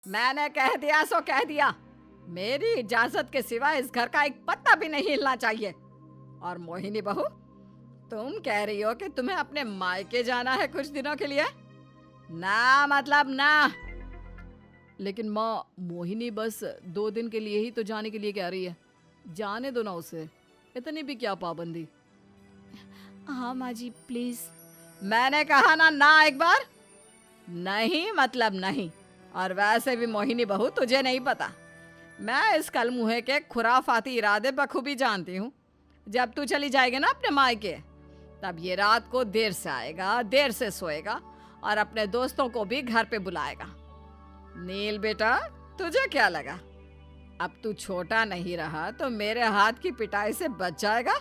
मैंने कह दिया सो कह दिया। मेरी इजाजत के सिवा इस घर का एक पत्ता भी नहीं हिलना चाहिए। और मोहिनी बहू, तुम कह रही हो कि तुम्हें अपने मायके जाना है कुछ दिनों के लिए? ना मतलब ना। लेकिन माँ, मोहिनी बस 2 दिन के लिए ही तो जाने के लिए कह रही है। जाने दो ना उसे, इतनी भी क्या पाबंदी। हाँ माँ जी प्लीज। मैंने कहा ना एक बार। नहीं मतलब नहीं। और वैसे भी मोहिनी बहू, तुझे नहीं पता, मैं इस कलमुहे के खुराफाती इरादे बखूबी जानती हूँ। जब तू चली जाएगी ना अपने मायके, तब ये रात को देर से आएगा, देर से सोएगा और अपने दोस्तों को भी घर पे बुलाएगा। नील बेटा, तुझे क्या लगा अब तू छोटा नहीं रहा तो मेरे हाथ की पिटाई से बच जाएगा?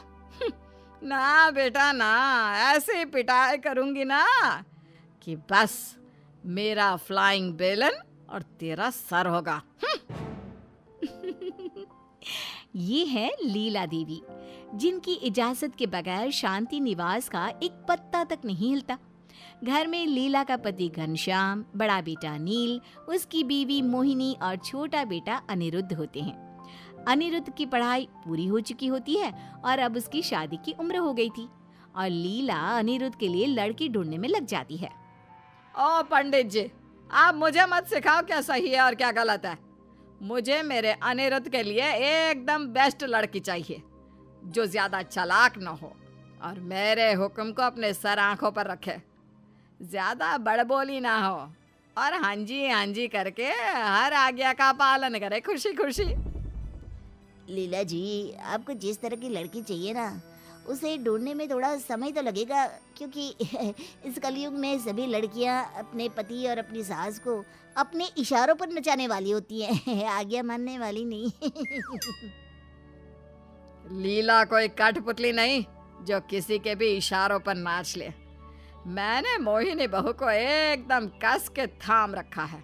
ना बेटा ना, ऐसे पिटाई करूंगी ना कि बस मेरा फ्लाइंग बेलन और तेरा सर होगा। ये है लीला देवी, जिनकी इजाजत के बगैर शांति निवास का एक पत्ता तक नहीं हिलता। घर में लीला का पति घनश्याम, बड़ा बेटा नील, उसकी बीवी मोहिनी और छोटा बेटा अनिरुद्ध होते हैं। अनिरुद्ध की पढ़ाई पूरी हो चुकी होती है और अब उसकी शादी की उम्र हो गई थी और लीला अनिरुद्ध के लिए लड़की ढूंढने में लग जाती है। ओ पंडित जी, आप मुझे मत सिखाओ क्या सही है और क्या गलत है। मुझे मेरे अनिरुद्ध के लिए एकदम बेस्ट लड़की चाहिए, जो ज्यादा चालाक न हो और मेरे हुक्म को अपने सर आंखों पर रखे, ज्यादा बड़बोली ना हो और हाँ जी करके हर आज्ञा का पालन करे खुशी खुशी। लीला जी, आपको जिस तरह की लड़की चाहिए ना, उसे ढूंढने में थोड़ा समय तो लगेगा, क्योंकि इस कलयुग में सभी लड़कियां अपने पति और अपनी सास को अपने इशारों पर नचाने वाली होती हैं, आज्ञा मानने वाली नहीं। लीला कोई कठपुतली नहीं जो किसी के भी इशारों पर नाच ले। मैंने मोहिनी बहू को एकदम कस के थाम रखा है,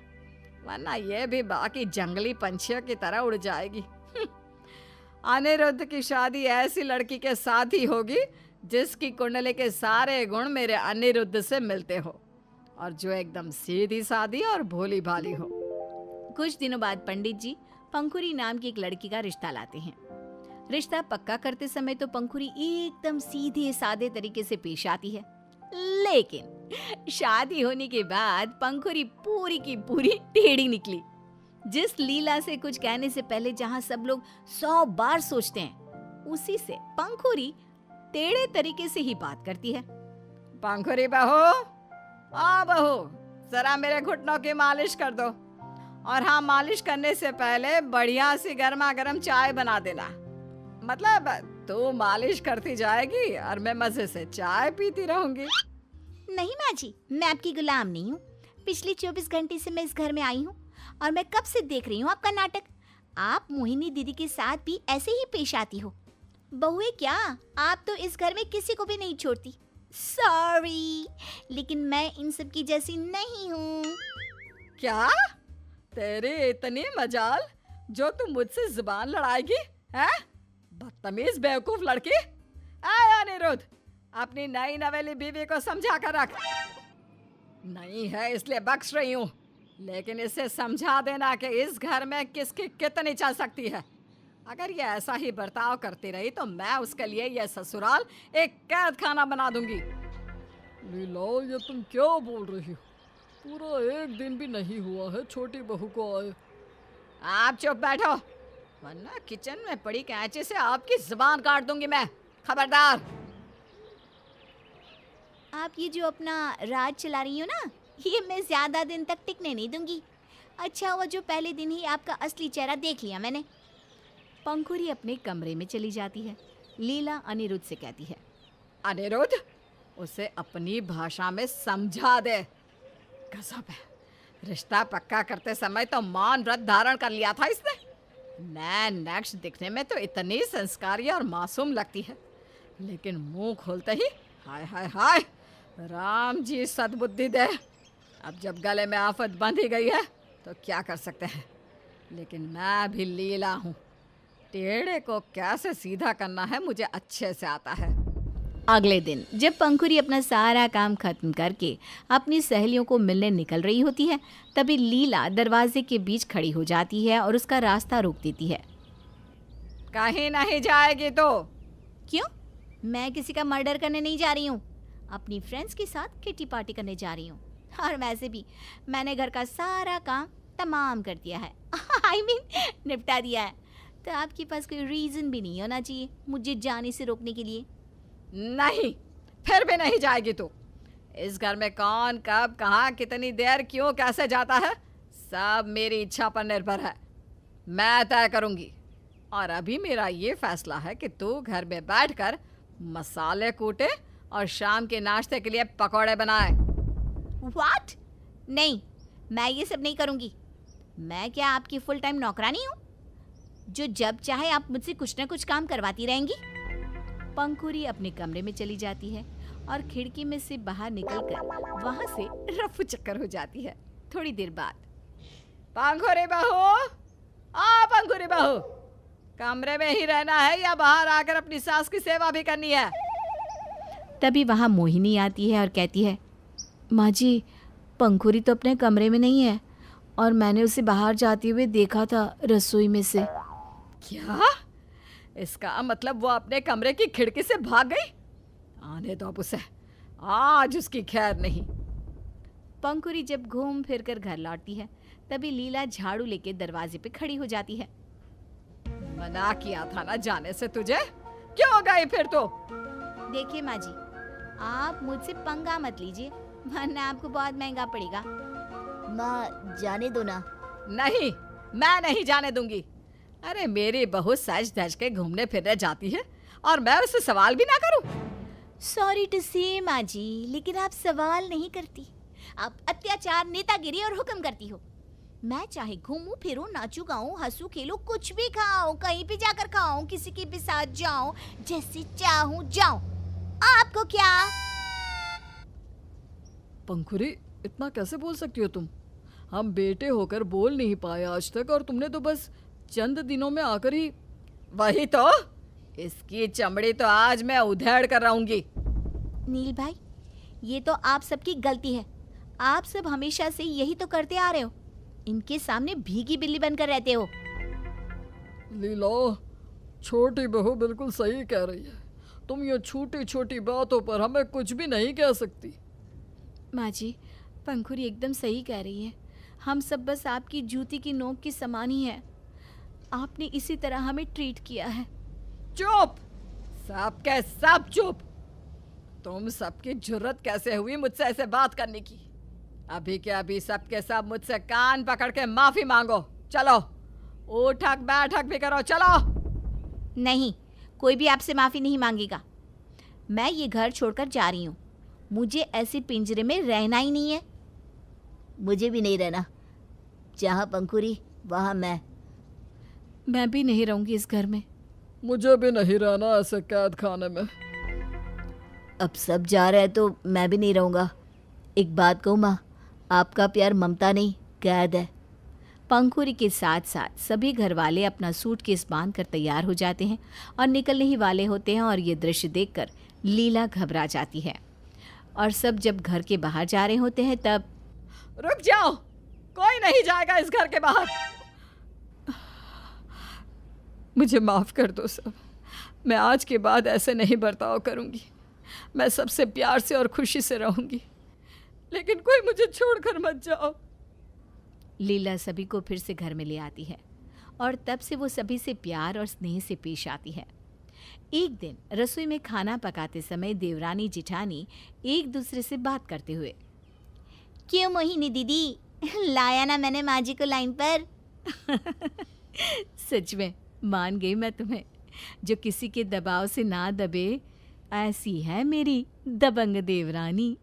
वरना ये भी बाकी जंगली पंछियों की तरह उड़ जाएगी। अनिरुद्ध की शादी ऐसी लड़की के साथ ही होगी जिसकी कुंडली के सारे गुण मेरे अनिरुद्ध से मिलते हो और जो एकदम सीधी सादी और भोली भाली हो। कुछ दिनों बाद पंडित जी पंखुरी नाम की एक लड़की का रिश्ता लाते हैं। रिश्ता पक्का करते समय तो पंखुरी एकदम सीधे सादे तरीके से पेश आती है, लेकिन शादी होने के बाद पंखुरी पूरी की पूरी टेढ़ी निकली। जिस लीला से कुछ कहने से पहले जहां सब लोग 100 बार सोचते हैं, उसी से पंखुरी टेढ़े तरीके से ही बात करती है। पंखुरी बहू, आ बहू, जरा मेरे घुटनों की मालिश कर दो, और हाँ, मालिश करने से पहले बढ़िया सी गर्मा गर्म चाय बना देना। मतलब तू मालिश करती जाएगी और मैं मजे से चाय पीती रहूंगी। नहीं माँ जी, मैं आपकी गुलाम नहीं हूँ। पिछले 24 घंटे से मैं इस घर में आई हूँ और मैं कब से देख रही हूँ आपका नाटक। आप मोहिनी दीदी के साथ भी ऐसे ही पेश आती हो। बहुए क्या, आप तो इस घर में किसी को भी नहीं छोड़ती। सॉरी, लेकिन मैं इन सब की जैसी नहीं हूँ। क्या तेरी इतनी मजाल जो तू मुझसे जुबान लड़ाएगी? हैं? बदतमीज बेवकूफ लड़की। आया अनिरुद्ध, अपनी नई नवेली बीवी को समझा कर रख। नहीं है इसलिए बख्श रही हूँ, लेकिन इसे समझा देना कि इस घर में किसकी कितनी चल सकती है। अगर ये ऐसा ही बर्ताव करती रही तो मैं उसके लिए यह ससुराल एक कैद खाना बना दूंगी। लीला, ये तुम क्या बोल रही हो? पूरा 1 दिन भी नहीं हुआ है छोटी बहू को आए। आप चुप बैठो, वरना किचन में पड़ी कैंची से आपकी जुबान काट दूंगी मैं। खबरदार। आप ये जो अपना राज चला रही हो ना, ये मैं ज्यादा दिन तक टिकने नहीं दूंगी। अच्छा हुआ जो पहले दिन ही आपका असली चेहरा देख लिया मैंने। पंखुरी अपने कमरे में चली जाती है। लीला अनिरुद्ध से कहती है, अनिरुद्ध, उसे अपनी भाषा में समझा दे। गजब है, रिश्ता पक्का करते समय तो मौन व्रत धारण कर लिया था इसने। नैन नक्श दिखने में तो इतनी संस्कारी और मासूम लगती है, लेकिन मुंह खोलते ही हाय हाय हाय, राम जी सद्बुद्धि दे। अब जब गले में आफत बंध ही गई है तो क्या कर सकते हैं। लेकिन मैं भी लीला हूँ, टेढ़े को कैसे सीधा करना है मुझे अच्छे से आता है। अगले दिन जब पंखुरी अपना सारा काम खत्म करके अपनी सहेलियों को मिलने निकल रही होती है, तभी लीला दरवाजे के बीच खड़ी हो जाती है और उसका रास्ता रोक देती है। कहीं नहीं जाएगी तो? क्यों? मैं किसी का मर्डर करने नहीं जा रही हूँ, अपनी फ्रेंड्स के साथ किटी पार्टी करने जा रही हूँ। और वैसे भी मैंने घर का सारा काम तमाम कर दिया है। I mean, निपटा दिया है। तो आपके पास कोई रीज़न भी नहीं होना चाहिए मुझे जाने से रोकने के लिए। नहीं, फिर भी नहीं जाएगी तो। इस घर में कौन कब कहाँ कितनी देर क्यों कैसे जाता है, सब मेरी इच्छा पर निर्भर है। मैं तय करूंगी। और अभी मेरा ये फैसला है कि तू घर में बैठकर मसाले कूटे और शाम के नाश्ते के लिए पकौड़े बनाए। What? नहीं, मैं ये सब नहीं करूँगी। मैं क्या आपकी फुल टाइम नौकरानी हूँ जो जब चाहे आप मुझसे कुछ ना कुछ काम करवाती रहेंगी? पंखुरी अपने कमरे में चली जाती है और खिड़की में से बाहर निकलकर वहां से रफू चक्कर हो जाती है। थोड़ी देर बाद, पंखुरी बहू, पंखुरी बहू, कमरे में ही रहना है या बाहर आकर अपनी सास की सेवा भी करनी है? तभी वहां मोहिनी आती है और कहती है, माँ जी, पंखुरी तो अपने कमरे में नहीं है और मैंने उसे बाहर जाते हुए देखा था रसोई में से। क्या? इसका मतलब वो अपने कमरे की खिड़की से भाग गई? आने दो अब उसे, आज उसकी खैर नहीं। पंखुरी जब घूम फिर कर घर लौटती है, तभी लीला झाड़ू लेके दरवाजे पे खड़ी हो जाती है। मना किया था ना जाने से तुझे, क्यों गई फिर तो? देखिए माँ जी, आप मुझसे पंगा मत लीजिए वरना आपको बहुत महंगा पड़ेगा। माँ जाने दो ना। नहीं, मैं नहीं जाने दूंगी। अरे मेरी बहू सज धज के घूमने फिरने जाती है और मैं उससे सवाल भी ना करूं? सॉरी टू से माँ जी, लेकिन आप सवाल नहीं करती, आप अत्याचार, नेतागिरी और हुक्म करती हो। मैं चाहे घूमूं फिरूं, नाचूं गाऊं, हंसूं खेलूं, कुछ भी खाऊं, कहीं भी जाकर खाऊं, किसी के भी साथ जाऊं, जैसे चाहूं जाऊं। आपको क्या? पंखुरी, इतना कैसे बोल सकती हो तुम? हम बेटे होकर बोल नहीं पाए आज तक और तुमने तो बस चंद दिनों में आकर ही। वही तो, इसकी चमड़ी तो आज मैं उधेड़ कर रहूंगी। नील भाई, ये तो आप सबकी गलती है। आप सब हमेशा से यही तो करते आ रहे हो, इनके सामने भीगी बिल्ली बनकर रहते हो। लीला, छोटी बहू बिल्कुल सही कह रही है। तुम ये छोटी छोटी बातों पर हमें कुछ भी नहीं कह सकती। माँ जी, पंखुरी एकदम सही कह रही है। हम सब बस आपकी जूती की नोक के समान ही है। आपने इसी तरह हमें ट्रीट किया है। चुप, सब के सब चुप। तुम सबकी जुर्रत कैसे हुई मुझसे ऐसे बात करने की? अभी के अभी सब के सब मुझसे कान पकड़ के माफी मांगो। चलो, उठक बैठक भी करो, चलो। नहीं, कोई भी आपसे माफ़ी नहीं मांगेगा। मैं ये घर छोड़कर जा रही हूँ। मुझे ऐसे पिंजरे में रहना ही नहीं है। मुझे भी नहीं रहना। जहाँ पंखुरी वहाँ मैं भी नहीं रहूंगी इस घर में। मुझे भी नहीं रहना ऐसे कैद खाने में। अब सब जा रहे हैं तो मैं भी नहीं रहूँगा। एक बात कहूँ माँ, आपका प्यार ममता नहीं, कैद है। पंखुरी के साथ साथ सभी घर वाले अपना सूटकेस बांध कर तैयार हो जाते हैं और निकलने ही वाले होते हैं। और ये दृश्य देखकर लीला घबरा जाती है। और सब जब घर के बाहर जा रहे होते हैं तब, रुक जाओ, कोई नहीं जाएगा इस घर के बाहर। मुझे माफ कर दो सब, मैं आज के बाद ऐसे नहीं बर्ताव करूंगी। मैं सबसे प्यार से और खुशी से रहूंगी, लेकिन कोई मुझे छोड़कर मत जाओ। लीला सभी को फिर से घर में ले आती है और तब से वो सभी से प्यार और स्नेह से पेश आती है। एक दिन रसोई में खाना पकाते समय देवरानी जिठानी एक दूसरे से बात करते हुए, क्यों मोहिनी दीदी, लाया ना मैंने माँ जी को लाइन पर। सच में मान गई मैं तुम्हें, जो किसी के दबाव से ना दबे। ऐसी है मेरी दबंग देवरानी।